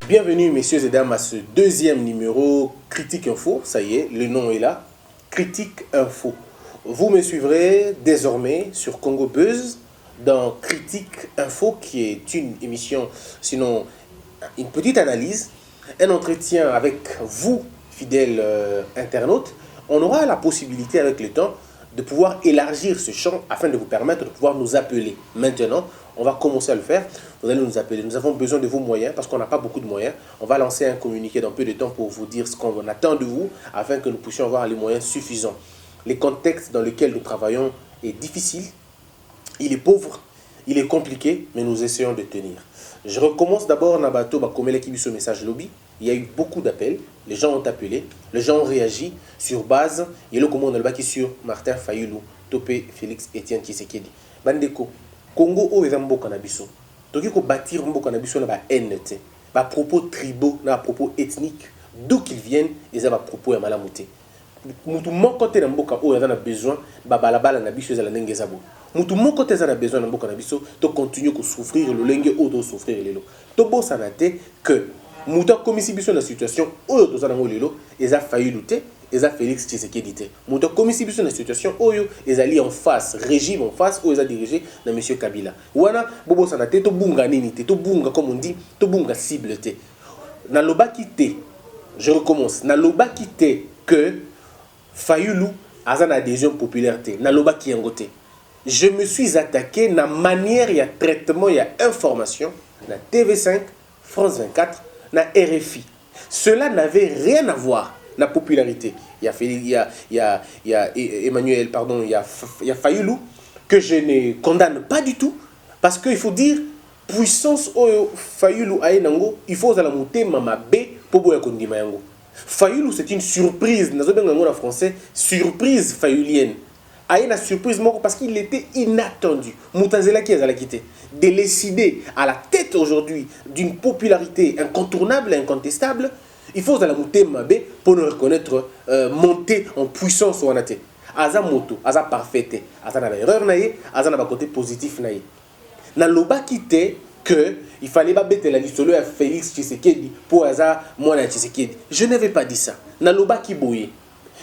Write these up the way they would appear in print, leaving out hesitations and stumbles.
Bienvenue messieurs et dames à ce deuxième numéro Critique Info. Ça y est, le nom est là. Critique Info. Vous me suivrez désormais sur Congo Buzz dans Critique Info qui est une émission, sinon une petite analyse, un entretien avec vous, fidèles internautes. On aura la possibilité avec le temps de pouvoir élargir ce champ afin de vous permettre de pouvoir nous appeler. Maintenant, on va commencer à le faire. Vous allez nous appeler. Nous avons besoin de vos moyens parce qu'on n'a pas beaucoup de moyens. On va lancer un communiqué dans peu de temps pour vous dire ce qu'on attend de vous afin que nous puissions avoir les moyens suffisants. Les contextes dans lesquels nous travaillons est difficile, il est pauvre, il est compliqué, mais nous essayons de tenir. Je recommence d'abord Nabato Bakomele qui ce message lobby. Il y a eu beaucoup d'appels, les gens ont appelé, les gens ont réagi sur base, et le commande le baki sur Martin Fayulu, Topé, Félix, Etienne Tshisekedi. Bandeko, Congo o eza mboka na biso. Toki ko bâtir mboka na biso na ba NT, ba propos tribaux, na propos ethniques, d'où qu'ils viennent, eza ba propos ya malamu te. Mutu moko te na mboka o eza na besoin ba balabala na biso eza la ndenge ezabo. Mutu moko te eza na besoin na mboka na biso to continuer ko souffrir le lenge o to souffrir lelo. To bosana te que mutu akomisi biso na situation oyo tozana ngo lelo eza Fayulu te, eza Félix Tshisekedi te. Mutu akomisi biso na situation oyo ezali en face, régime en face oyo eza dirigé na monsieur Kabila. Wana bobosana te to bunga nini te, to bunga comme on dit, to bunga cible te. Na lobaki te. Je recommence. Na lobaki te que Fayulu a une adhésion populaire. Na lobaki yango te. Je me suis attaqué na manière, il y a traitement, il y a information, na TV5, France 24, na RFI. Cela n'avait rien à voir na popularité. Il y a Emmanuel, pardon, il y a Fayulu que je ne condamne pas du tout parce qu'il faut dire puissance oyo Fayulu ayenango, il faut la monter mamabe pour boya kondima yango. Fayulu c'est une surprise, nazo benga en français, surprise fayulienne. A une surprise parce qu'il était inattendu. Moutanzela qui a quitté. De décider à la tête aujourd'hui d'une popularité incontournable, incontestable, il faut la monter mabé pour nous reconnaître monter en puissance ou en athée. Aza moto, aza parfaite, aza na erreur naïe, aza na côté positif naïe. Na loba quitté que il fallait pas mettre la liste à Félix Tshisekedi pour aza moi Tshisekedi. Je n'avais pas dit ça. Na loba qui bouillait.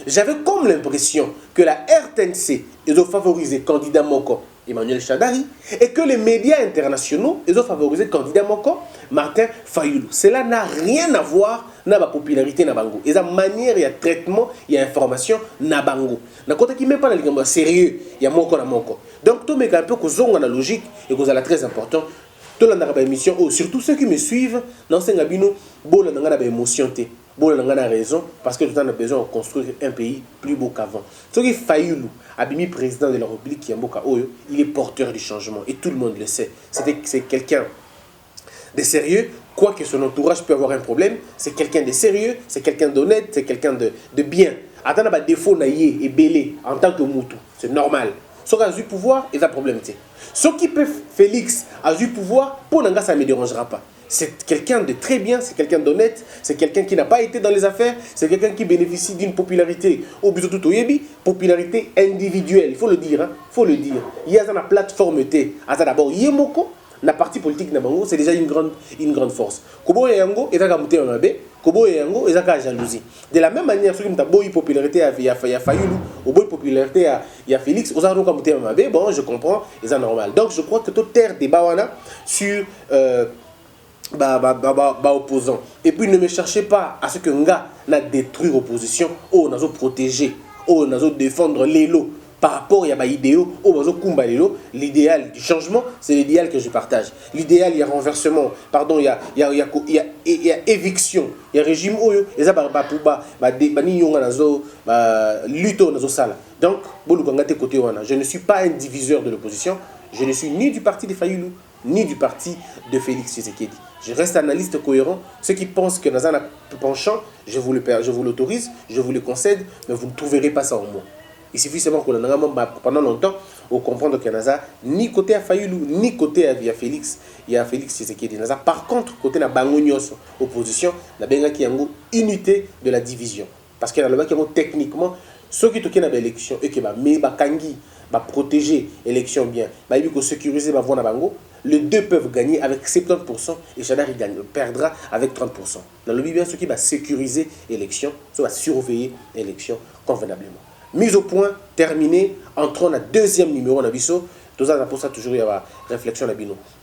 J'avais comme l'impression que la RTNC ont favorisé le candidat Moko, Emmanuel Chadari, et que les médias internationaux ont favorisé le candidat Moko, Martin Fayulu. Cela n'a rien à voir avec la popularité na bango. Et la manière, il y a traitement, il y a information na bango. Na kota qui même pas dans sérieux, il y a Moko na Moko. Donc tout me un peu que zonga na logique et que c'est très important. Tout le monde émission, surtout ceux qui me suivent, dans ce gabino, bon le monde a émotion té. Bon, on a raison parce que nous avons besoin de construire un pays plus beau qu'avant. Ce qui est Fayulu, Abimi, président de la République qui est Mboka Oyo, il est porteur du changement et tout le monde le sait. C'est quelqu'un de sérieux, quoique son entourage peut avoir un problème. C'est quelqu'un de sérieux, c'est quelqu'un d'honnête, c'est quelqu'un de bien. Attends, il défaut naïe et belé en tant que Moutou, c'est normal. Ce qui a du pouvoir, il a un problème. Ce qui peut Félix a du pouvoir, pour Nanga, ça ne me dérangera pas. C'est quelqu'un de très bien, c'est quelqu'un d'honnête, c'est quelqu'un qui n'a pas été dans les affaires, c'est quelqu'un qui bénéficie d'une popularité, au but de tout popularité individuelle, il faut le dire, faut le dire. Il y a une plateforme T, d'abord Yemoko, la partie politique Nabango, c'est déjà une grande force. Kobo Yango, et Zakamuté Mabe, Kobo Yango, et Zaka jalousie. De la même manière, ceux qui ont une popularité, il y a Fayulu, au bout de popularité, il y a Félix, aux Zaka Muté Mabe, bon, je comprends, et c'est normal. Donc je crois que tout terre débat sur. Opposant. Et puis ne me cherchez pas à ce que nga n'a détruit l'opposition, ou n'a protégé, ou n'a défendre l'élo par rapport à l'idéal, l'idéal du changement, c'est l'idéal que je partage. L'idéal, il y a renversement, pardon, il y a éviction, il y a régime, il y a donc, je ne suis pas un diviseur de l'opposition, je ne suis ni du parti de Fayulu, ni du parti de Félix Tshisekedi. Je reste analyste cohérent. Ceux qui pensent que Nazan a penchant, je vous l'autorise, je vous le concède, mais vous ne trouverez pas ça en moi. Il suffit seulement que pendant longtemps, on comprendre que Nazan, ni côté à Fayulu, ni côté à Félix, il y a Félix Tshisekedi. Nazan, par contre, côté de Bangonyos, opposition, il y a une unité de la division. Parce qu'il y a techniquement, ceux qui toquent dans l'élection, et qui va protéger l'élection bien, il faut sécuriser la voie na bango. les deux peuvent gagner avec 70% et Chadar perdra avec 30%. Dans le bien, ce qui va sécuriser l'élection, ce va surveiller l'élection convenablement. Mise au point, terminé, entrons dans le deuxième numéro de Nabiso. Tout ça, pour ça, toujours, il y a une réflexion.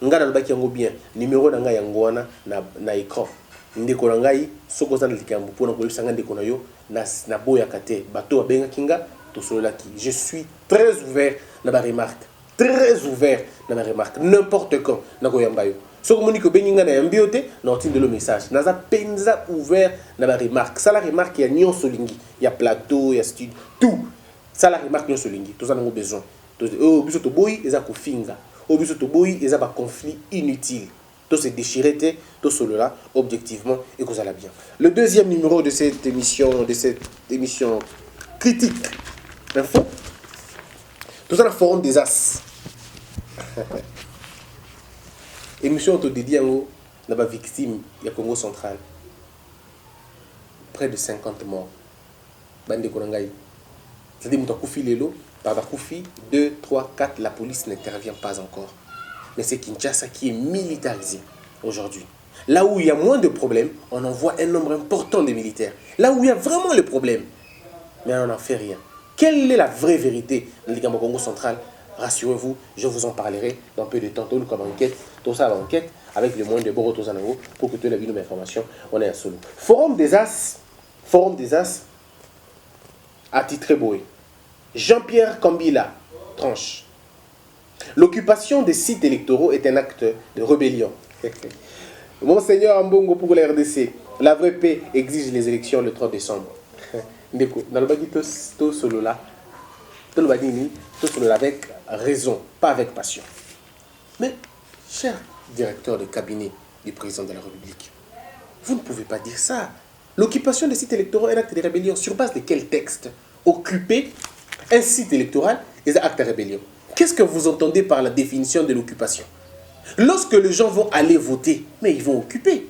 Nga na lobaki yango bien, numéro na nga yango wana na écran. Ndeko na ngai, soko za na likambo pona ko lisanga ndeko na yo na boya kate, bato abenga kinga to sololaki. Je suis très ouvert na ba remarque. Très ouvert dans ma remarque. N'importe quand, na ko yamba yo. Ce que monique beninga na yambiote, na otinde le message. Naza penza ouvert dans ma remarque. Ça la remarque il y a nyon solingi, il y a plateau, il y a studio, tout. Ça la remarque nyon solingi, tout ça n'a pas besoin. Oh biso to boy eza ko finga. Oh biso to boy eza ba conflit inutile. Tout se déchirer tout cela objectivement et que ça va bien. Le deuxième numéro de cette émission critique info. Tout ça le forum des As. Émission autodédiée à la victime du Congo central. Près de 50 morts. Bande de Konangaï. C'est-à-dire que Koufi Lelo, par Koufi, 2, 3, 4, la police n'intervient pas encore. Mais c'est Kinshasa qui est militarisé aujourd'hui. Là où il y a moins de problèmes, on envoie un nombre important de militaires. Là où il y a vraiment le problème, mais on n'en fait rien. Quelle est la vraie vérité dans le Congo central? Rassurez-vous, je vous en parlerai dans peu de temps. Tout comme enquête, tout ça l'enquête, avec le moyen de Boro Tozanango, pour que tu aies la vie de mes informations, on est à solo. Forum des As, à titre Boé. Jean-Pierre Kambila, tranche. L'occupation des sites électoraux est un acte de rébellion. Monseigneur Ambongo pour la RDC, la vraie paix exige les élections le 30 décembre. Dans le bagi tout solo là, tout le bagi tout solo avec raison, pas avec passion. Mais, cher directeur de cabinet du président de la République, vous ne pouvez pas dire ça. L'occupation des sites électoraux est un acte de rébellion. Sur base de quel texte? Occuper un site électoral est un acte de rébellion. Qu'est-ce que vous entendez par la définition de l'occupation? Lorsque les gens vont aller voter, mais ils vont occuper.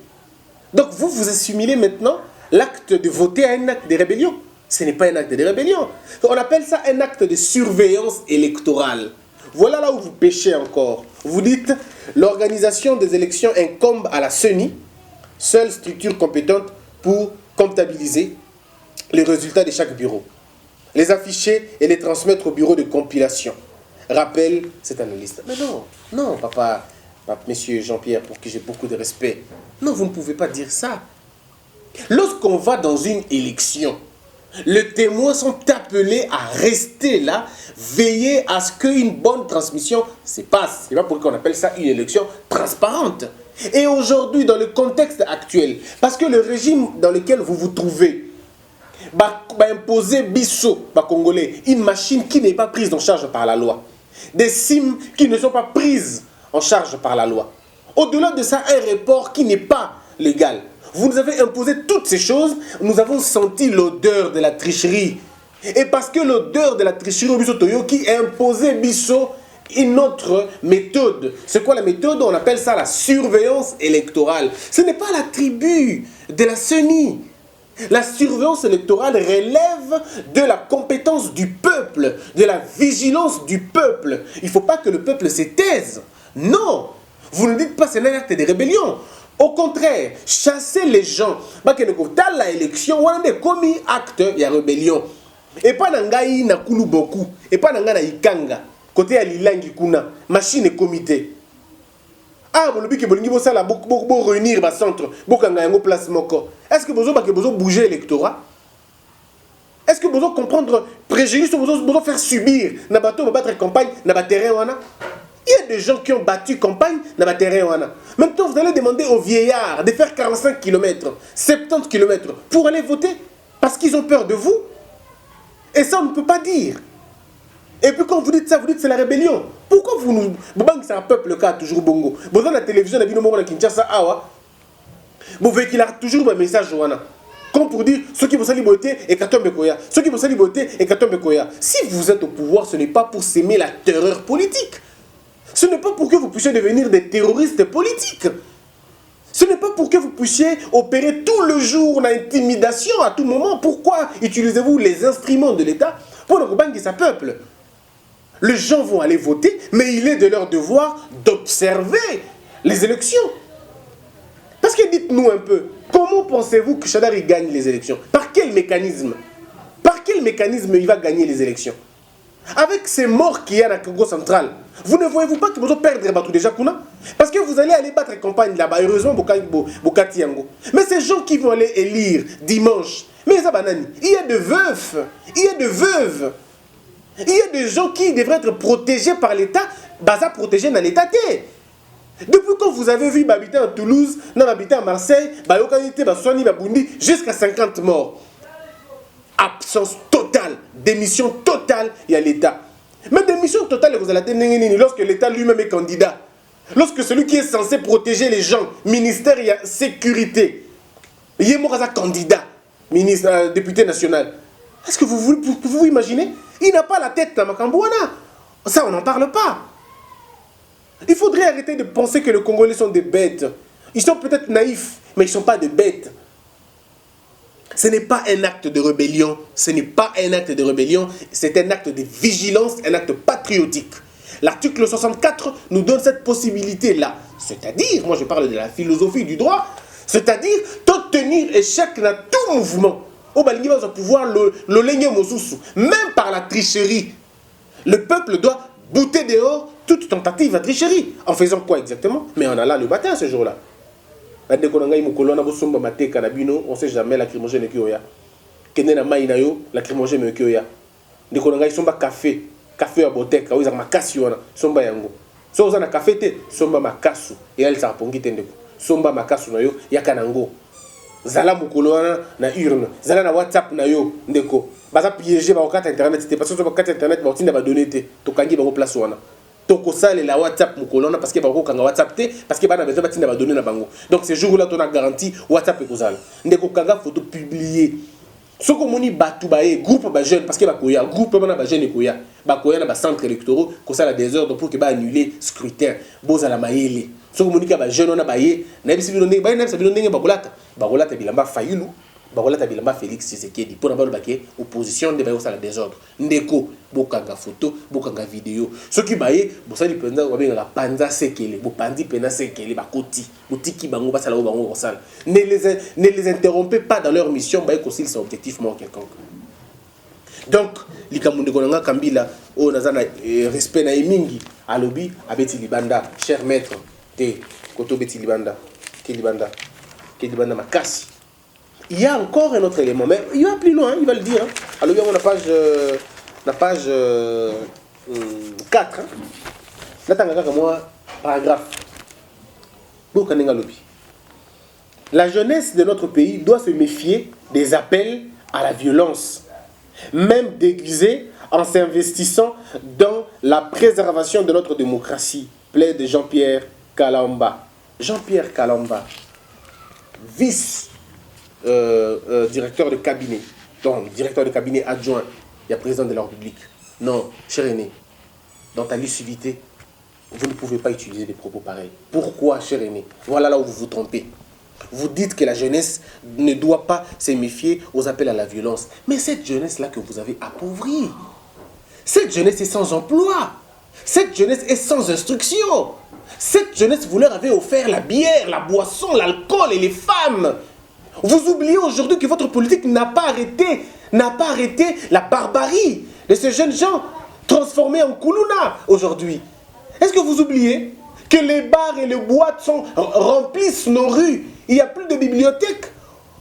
Donc vous assimilez maintenant l'acte de voter à un acte de rébellion. Ce n'est pas un acte de rébellion. On appelle ça un acte de surveillance électorale. Voilà là où vous péchez encore. Vous dites, l'organisation des élections incombe à la CENI, seule structure compétente pour comptabiliser les résultats de chaque bureau, les afficher et les transmettre au bureau de compilation. Rappelle cet analyste. Mais non, papa, monsieur Jean-Pierre, pour qui j'ai beaucoup de respect. Non, vous ne pouvez pas dire ça. Lorsqu'on va dans une élection, les témoins sont appelés à rester là, veiller à ce qu'une bonne transmission se passe. C'est pas pourquoi on appelle ça une élection transparente. Et aujourd'hui, dans le contexte actuel, parce que le régime dans lequel vous vous trouvez va imposer bisso, Congolais, une machine qui n'est pas prise en charge par la loi. Des SIM qui ne sont pas prises en charge par la loi. Au-delà de ça, un report qui n'est pas légal. Vous nous avez imposé toutes ces choses, nous avons senti l'odeur de la tricherie. Et parce que l'odeur de la tricherie, qui a imposé Bisso une autre méthode. C'est quoi la méthode? On appelle ça la surveillance électorale. Ce n'est pas la tribu de la CENI. La surveillance électorale relève de la compétence du peuple, de la vigilance du peuple. Il ne faut pas que le peuple se taise. Non, vous ne dites pas que c'est un acte de rébellion. Au contraire, chasser les gens. Dans l'élection, on a commis acte de rébellion. Et pas dans Ngaï, na Kulu beaucoup. Et pas dans Ngaï, Ikanga. Côté à Lilangi Kuna, machine et comité. Ah, vous avez dit que vous allez réunir le centre, vous allez en place moko. Est-ce que vous avez bouger l'électorat? Est-ce que vous allez comprendre préjudice, vous allez faire subir na bateau battre campagne na terrain? Il y a des gens qui ont battu campagne dans le terrain. Maintenant, vous allez demander aux vieillards de faire 45 km, 70 km pour aller voter parce qu'ils ont peur de vous. Et ça, on ne peut pas dire. Et puis quand vous dites ça, vous dites que c'est la rébellion. Pourquoi vous nous... c'est un peuple qui a toujours bongo. Vous avez la télévision, la vidéo de Kinshasa, vous voyez qu'il a toujours un message. Comme pour dire, ceux qui vont s'en liberté et Katombe Koya. Ceux qui vont s'en liberté et Katombe Koya. Si vous êtes au pouvoir, ce n'est pas pour s'aimer la terreur politique. Ce n'est pas pour que vous puissiez devenir des terroristes politiques. Ce n'est pas pour que vous puissiez opérer tout le jour l'intimidation à tout moment. Pourquoi utilisez-vous les instruments de l'État pour ne pas sa peuple? Les gens vont aller voter, mais il est de leur devoir d'observer les élections. Parce que dites-nous un peu, comment pensez-vous que Chadari gagne les élections? Par quel mécanisme? Par quel mécanisme il va gagner les élections? Avec ces morts qu'il y a dans le Congo central, vous ne voyez-vous pas que vous allez perdre déjà Kuna? Parce que vous allez aller battre campagne là-bas, heureusement, Bokati Yango. Mais ces gens qui vont aller élire dimanche, mais il y a de veufs, il y a de veuves, il y a des gens qui devraient être protégés par l'État, baza protégés dans l'État. Depuis quand vous avez vu habiter à Toulouse, habiter à Marseille, jusqu'à 50 morts. Absence totale, démission totale, il y a l'État. Mais démission totale, vous allez lorsque l'État lui-même est candidat. Lorsque celui qui est censé protéger les gens, ministère et sécurité, il est mort à candidat, ministre, député national. Est-ce que vous pouvez imaginer? Il n'a pas la tête dans Makambouana. Ça, on n'en parle pas. Il faudrait arrêter de penser que les Congolais sont des bêtes. Ils sont peut-être naïfs, mais ils ne sont pas des bêtes. Ce n'est pas un acte de rébellion, ce n'est pas un acte de rébellion, c'est un acte de vigilance, un acte patriotique. L'article 64 nous donne cette possibilité-là. C'est-à-dire, moi je parle de la philosophie du droit, c'est-à-dire tenir échec dans tout mouvement. Au Balingi va pouvoir le même par la tricherie. Le peuple doit bouter dehors toute tentative à tricherie. En faisant quoi exactement? Mais on a là le matin ce jour-là. On ne sait jamais lacrymogène qui oya. Kende na mai na yo lacrymogène qui oya. Ndeko ngai somba café à boteka oza makasi wana somba yango. So oza na café te somba makasu et elle sa pongi tendeko. Somba makasu na yo yaka nango. Zala mukolo wana na urne. Zala na WhatsApp na yo ndeko. Baza piéger ba okata internet te parce que ba okata internet ba tinda ba donner te to kangi ba ko place wana. Toko sale la WhatsApp mukolona parce que bako kanga WhatsApp te parce que bana besoin batinda ba donner na bango. Donc ce jour là on a garanti WhatsApp ekozala. Ndeko kanga photo publier. Soko moni batu bae groupe ba jeune parce que bakoya groupe bana ba jeune ekoya. Bakoya na ba centre électoraux ko sala des ordres pour que ba annuler scrutin. Bozala mayele. Soko moni ka ba jeune on a baye na biso bino ndenge ba na biso bino ndenge bakolata. Bakolata bilamba Fayulu. Bakolata bilamba Félix Tshisekedi pour na baké opposition de ba sala des ordres. Ndeko bokanga photo, bokanga vidéo. Ce qui baye, bosali penza wa benga panza sekele, bopandi pena sekele bakoti, botiki bango basala o bango osala. Ne les interrompez pas dans leur mission, baye kosil son objectivement quelconque. Donc, likamunde konanga kambila o nazana respect na emingi alobi abeti libanda, cher maître te koto beti libanda, ke libanda makasi. Il y a encore un autre élément, mais il va plus loin, il va le dire. Alors, on a la page 4. Paragraphe. La jeunesse de notre pays doit se méfier des appels à la violence, même déguisés en s'investissant dans la préservation de notre démocratie, plaide Jean-Pierre Kalamba. Jean-Pierre Kalamba, directeur de cabinet, donc directeur de cabinet adjoint, il y a président de la République. Non, cher aîné, dans ta lucidité, vous ne pouvez pas utiliser des propos pareils. Pourquoi, cher aîné? Voilà là où vous vous trompez. Vous dites que la jeunesse ne doit pas se méfier aux appels à la violence. Mais cette jeunesse-là que vous avez appauvrie, cette jeunesse est sans emploi, cette jeunesse est sans instruction, cette jeunesse, vous leur avez offert la bière, la boisson, l'alcool et les femmes. Vous oubliez aujourd'hui que votre politique n'a pas arrêté la barbarie de ces jeunes gens transformés en Koulouna aujourd'hui. Est-ce que vous oubliez que les bars et les boîtes remplissent nos rues? Il n'y a plus de bibliothèques.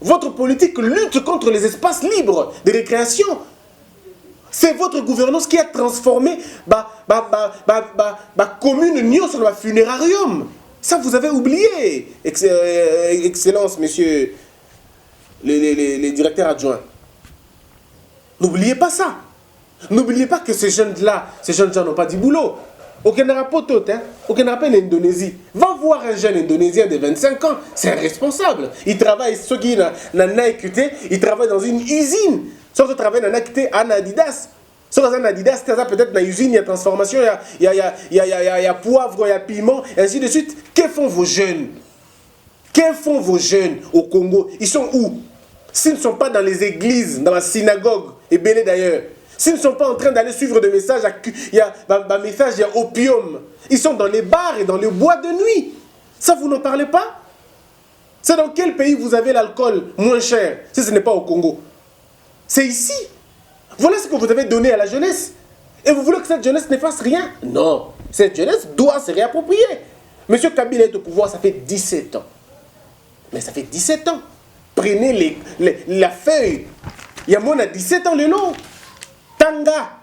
Votre politique lutte contre les espaces libres de récréation. C'est votre gouvernance qui a transformé la commune Nyon sur le funérarium. Ça, vous avez oublié, Excellence, monsieur les directeurs adjoints. N'oubliez pas ça. N'oubliez pas que ces jeunes gens n'ont pas du boulot. Aucun rapport, aucun rappel en Indonésie. Va voir un jeune Indonésien de 25 ans, c'est un responsable. Il travaille, ceux qui n'ont écouté, il travaille dans une usine. Ceux qui travaillent dans un Adidas. Ceux qui ont un Adidas, peut-être dans une usine, il y a transformation, il y a poivre, il y a piment, et ainsi de suite. Que font vos jeunes? Que font vos jeunes au Congo? Ils sont où? S'ils ne sont pas dans les églises, dans la synagogue, et belé d'ailleurs, S'ils ne sont pas en train d'aller suivre des messages, il y a opium. Ils sont dans les bars et dans les boîtes de nuit. Ça, vous n'en parlez pas? C'est dans quel pays vous avez l'alcool moins cher, si ce n'est pas au Congo? C'est ici. Voilà ce que vous avez donné à la jeunesse. Et vous voulez que cette jeunesse ne fasse rien? Non. Cette jeunesse doit se réapproprier. Monsieur Kabila est au pouvoir, ça fait 17 ans. Mais ça fait 17 ans. Prenez la feuille. Il y a moins de 17 ans, le lot.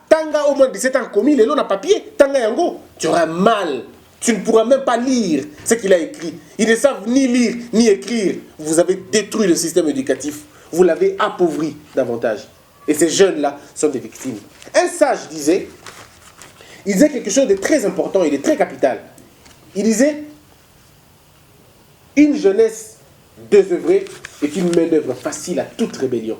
Tanga au moins 17 ans commis, le lot n'a papier. Tanga Yango, tu auras mal. Tu ne pourras même pas lire ce qu'il a écrit. Ils ne savent ni lire, ni écrire. Vous avez détruit le système éducatif. Vous l'avez appauvri davantage. Et ces jeunes-là sont des victimes. Un sage il disait quelque chose de très important et de très capital. Il disait, une jeunesse désœuvrée est une main-d'œuvre facile à toute rébellion.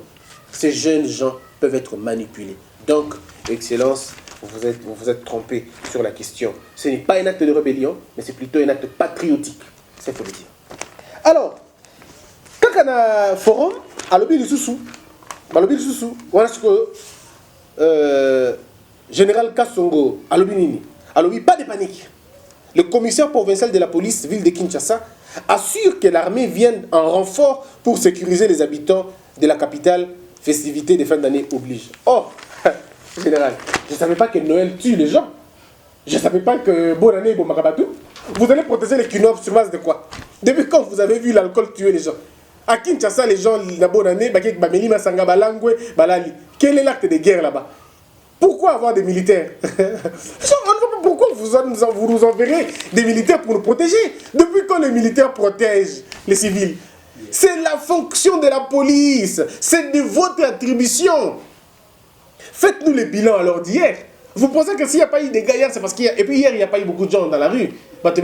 Ces jeunes gens peuvent être manipulés. Donc, Excellence, vous êtes trompé sur la question. Ce n'est pas un acte de rébellion, mais c'est plutôt un acte patriotique. C'est faut le dire. Alors, quand on a un forum, à l'objet du sous-sous, voilà ce que Général Kassongo, à l'objet pas de panique. Le commissaire provincial de la police, ville de Kinshasa, assure que l'armée vient en renfort pour sécuriser les habitants de la capitale. Festivités de fin d'année oblige. Or, général, je ne savais pas que Noël tue les gens. Je ne savais pas que bonne année, bon marabatou. Vous allez protéger les quinoa sur base de quoi? Depuis quand vous avez vu l'alcool tuer les gens? À Kinshasa, les gens, la bonne année, quel est l'acte de guerre là-bas? Pourquoi avoir des militaires? Pourquoi vous nous enverrez des militaires pour nous protéger? Depuis quand les militaires protègent les civils? C'est la fonction de la police. C'est de votre attribution. Faites-nous le bilan alors d'hier. Vous pensez que s'il n'y a pas eu des gaillards, c'est parce qu'il y a... Et puis hier, il n'y a pas eu beaucoup de gens dans la rue. Parce que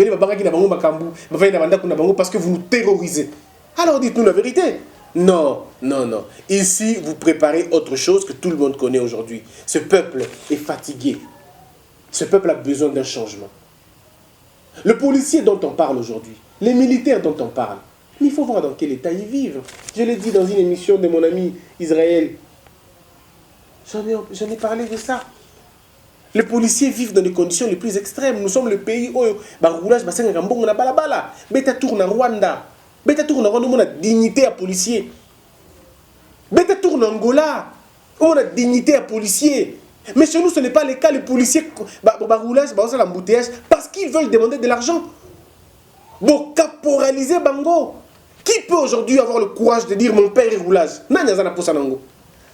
vous nous terrorisez. Alors dites-nous la vérité. Non. Ici, vous préparez autre chose que tout le monde connaît aujourd'hui. Ce peuple est fatigué. Ce peuple a besoin d'un changement. Le policier dont on parle aujourd'hui, les militaires dont on parle, mais il faut voir dans quel état ils vivent. Je l'ai dit dans une émission de mon ami Israël. J'en ai parlé de ça. Les policiers vivent dans les conditions les plus extrêmes. Nous sommes le pays où roulage na balabala. Beta tourne en Rwanda. Beta tourne en Rwanda, on a dignité à policier. Beta tourne en Angola, on a dignité à policier. Mais chez nous, ce n'est pas le cas. Les policiers roulage, l'embouteillage parce qu'ils veulent demander de l'argent. Bon, caporaliser Bango. Qui peut aujourd'hui avoir le courage de dire mon père est roulage? Nanya zana posa nango.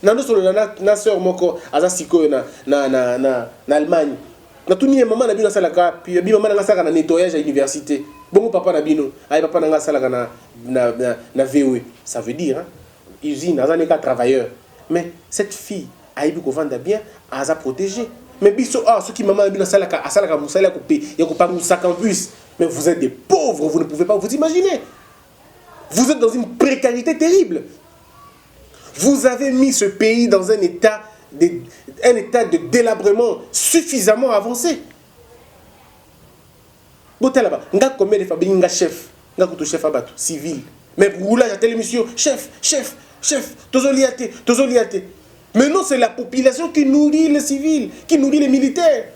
Nando solo na sœur moko azasiko na Allemagne. Na tuni maman na bino salaka puis bi maman na sala na nettoyage à l'université. Bongo papa na bino, ay papa na salaka na VOE. Ça veut dire usine azane ka travailleur. Mais cette fille aibi ko vanda bien, aza protégée. Mais biso ceux qui maman na bino salaka musala ko pe ya ko pa musaka en plus. Mais vous êtes des pauvres, vous ne pouvez pas vous imaginer. Vous êtes dans une précarité terrible. Vous avez mis ce pays dans un état de délabrement suffisamment avancé. Boté là-bas, nga combien de familles nga chef, nga kuto chef abatou civil. Mais roulage à telle émission, chef, tozoliate. Mais non, c'est la population qui nourrit les civils, qui nourrit les militaires.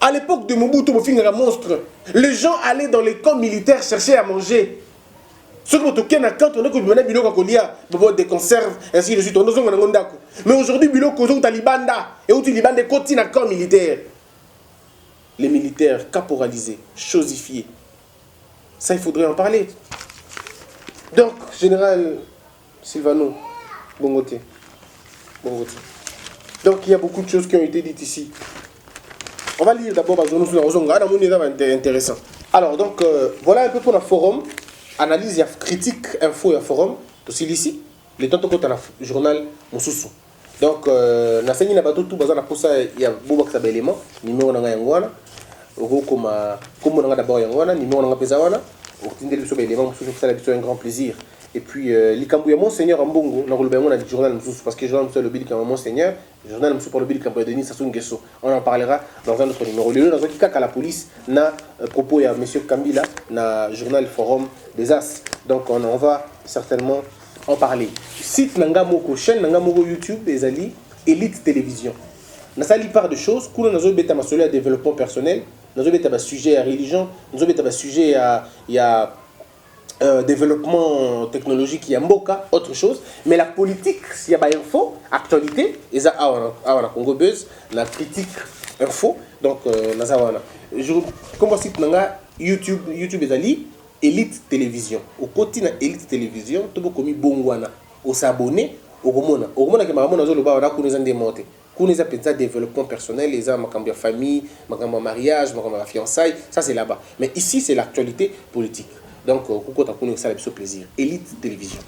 À l'époque de Mobutu Bofinga monstre, les gens allaient dans les camps militaires chercher à manger. Ce que quand on a des conserves, ainsi de suite, mais aujourd'hui, et où tu libanda continue à camp militaire. Les militaires caporalisés, chosifiés. Ça, il faudrait en parler. Donc, général Sylvano, Bongoté. Donc, il y a beaucoup de choses qui ont été dites ici. On va lire d'abord intéressant. Alors, donc, voilà un peu pour le forum. Analyse, il y a critique, info, il y a forum. Aussi ici, les temps que tu as le journal Moussousou. Donc, Nassani Nabato, tout bazar, il y a beaucoup d'éléments. Numéro de Yangwana. Comme on a d'abord Yangwana, numéro de Pesawana. C'est un grand plaisir. Et puis, l'Ikambouya Monseigneur Ambongo, on a le journal Moussousou, parce que le journal Moussousou, le Bill Monseigneur, le journal Moussousou pour le Bill Cambouya Denis Sassou Nguesso. On en parlera dans un autre numéro. Le dans un cas à la police, na propos à M. Kambila, na journal Forum des As. Donc, on va certainement en parler. Site Nangamoko, chaîne Nangamoko YouTube, des alliés, Elite Télévision. Dans ça, il part de choses, quand nous avons un développement personnel, nous avons un sujet à religion, nous avons un sujet à développement technologique, il y a Mboka, autre chose. Mais la politique, s'il y a info, actualité, et ça, on a Congo Buzz, la critique info, donc, comme on cite, YouTube est allé, Elite Télévision. Au côté de Elite Télévision, tout le monde a Bongwana, au s'abonner, au Gomona. Au Gomona, qui m'a dit que nous avons démonté. Nous avons un développement personnel, les gens, ma famille, ma mariage, ma fiançailles, ça c'est là-bas. Mais ici, c'est l'actualité politique. Donc, on a ça avec plaisir. Elite Télévision.